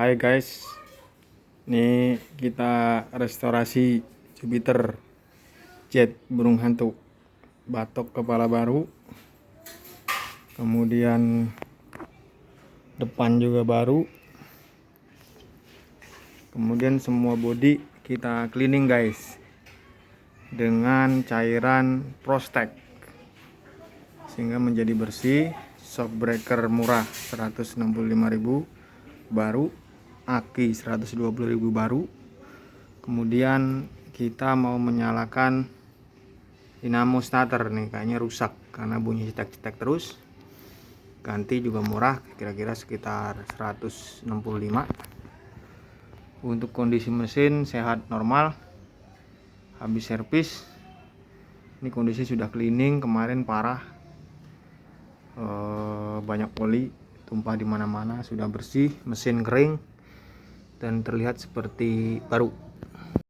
Hai guys, ini kita restorasi Jupiter Jet burung hantu, batok kepala baru, kemudian depan juga baru, kemudian semua bodi kita cleaning guys dengan cairan Prostek sehingga menjadi bersih. Shock breaker murah 165.000 baru, aki 120.000 baru. Kemudian kita mau menyalakan dinamo starter nih, kayaknya rusak karena bunyi cetek-cetek terus. Ganti juga murah, kira-kira sekitar 165. Untuk kondisi mesin sehat normal, habis servis. Ini kondisi sudah cleaning, kemarin parah, banyak oli tumpah di mana-mana. Sudah bersih, mesin kering dan terlihat seperti baru.